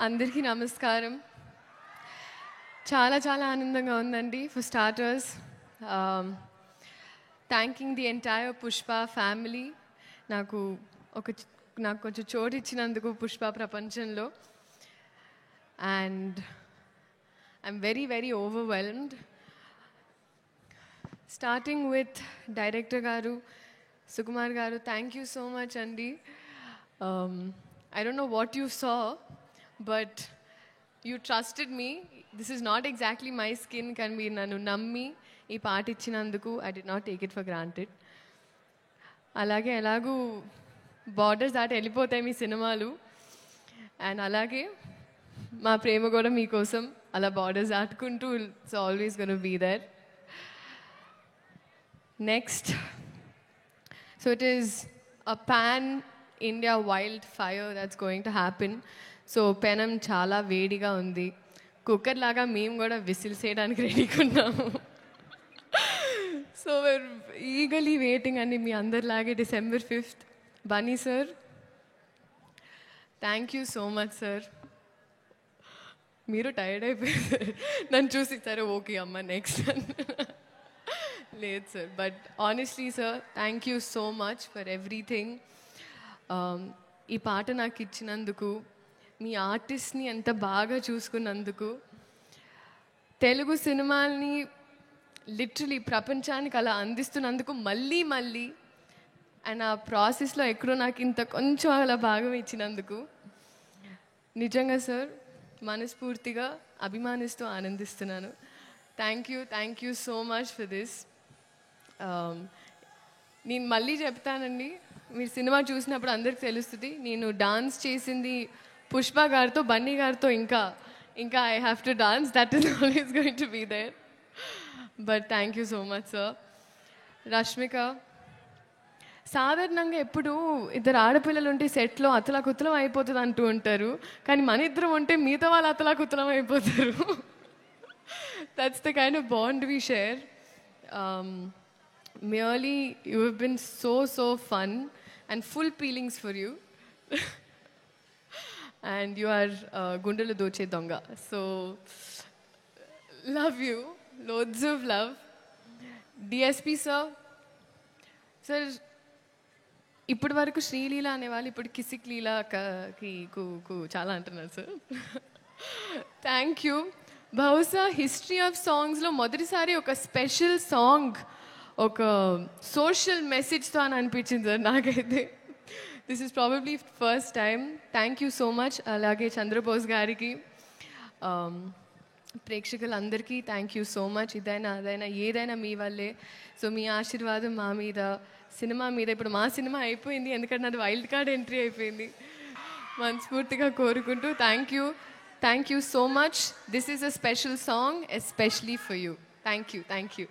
అందరికీ నమస్కారం. చాలా చాలా ఆనందంగా ఉందండి. For starters, thanking the entire Pushpa family. నాకు కొంచెం చోటు ఇచ్చినందుకు పుష్ప ప్రపంచంలో. And I'm very very overwhelmed. Starting with director గారు సుకుమార్ గారు, థ్యాంక్ యూ సో మచ్ అండి. I don't know what you saw, but you trusted me. This is not exactly my skin. Can be nanu nammi ee part ichinanduku I did not take it for granted. Alage elagu borders daat elipothayi mee cinemalu, and alage ma prema kuda mee kosam ala borders daatkuntu it's always going to be there. Next, so it is a pan India wildfire that's going to happen. So పెనం చాలా వేడిగా ఉంది. Cooker లాగా మేము కూడా whistle చేయడానికి రెడీగా ఉన్నాము. సో we're eagerly waiting అండి మీ అందరిలాగే December 5th. Bunny sir, thank you so much sir. మీరు టైర్డ్ అయిపోయారు నన్ను చూసి, సరే ఓకే అమ్మ నెక్స్ట్ లేదు sir. But honestly sir, thank you so much for everything. ఈ పాట నాకు ఇచ్చినందుకు, మీ ఆర్టిస్ట్ని ఎంత బాగా చూసుకున్నందుకు, తెలుగు సినిమాల్ని లిటరలీ ప్రపంచానికి అలా అందిస్తున్నందుకు మళ్ళీ మళ్ళీ, అండ్ ఆ ప్రాసెస్లో ఎక్కడో నాకు ఇంత కొంచెం అలా భాగం ఇచ్చినందుకు నిజంగా సార్ మనస్ఫూర్తిగా అభిమానిస్తూ ఆనందిస్తున్నాను. Thank you so much for this. నేను మళ్ళీ చెప్తానండి, మీరు సినిమా చూసినప్పుడు అందరికి తెలుస్తుంది నేను డాన్స్ చేసింది పుష్ప గారితో, బన్నీ గారితో. ఇంకా I have to dance, that is always going to be there. But thank you so much sir. Rashmika, సాధారణంగా ఎప్పుడు ఇద్దరు ఆడపిల్లలు ఉంటే సెట్లో అతలాకుతలం అయిపోతుంది అంటూ ఉంటారు, కానీ మన ఇద్దరం ఉంటే మిగతా వాళ్ళు అతలాకుతలం అయిపోతారు. That's the kind of bond we share. Merely, you have been so fun and full feelings for you. And you are Gundelu Doche Donga. So, love you. Loads of love. DSP sir. Sir, ఇప్పటి వరకు శ్రీలీల అనేవాళ్ళు ఇప్పుడు కిసిక్ లీలాకి చాలా అంటున్నారు sir. Thank you. బహుశా history of సాంగ్స్లో మొదటిసారి ఒక స్పెషల్ సాంగ్ ఒక సోషల్ మెసేజ్తో అని అనిపించింది సార్ నాకైతే. This is probably first time. Thank you so much. అలాగే చంద్రబోస్ గారికి, ప్రేక్షకులందరికీ థ్యాంక్ యూ సో మచ్. ఇదైనా అదైనా ఏదైనా మీ వల్లే. సో మీ ఆశీర్వాదం మా మీద, సినిమా మీద. ఇప్పుడు మా సినిమా అయిపోయింది, ఎందుకంటే నాది వైల్డ్ కార్డ్ ఎంట్రీ అయిపోయింది. మనస్ఫూర్తిగా కోరుకుంటూ thank you so much. This is a special song especially for you. Thank you.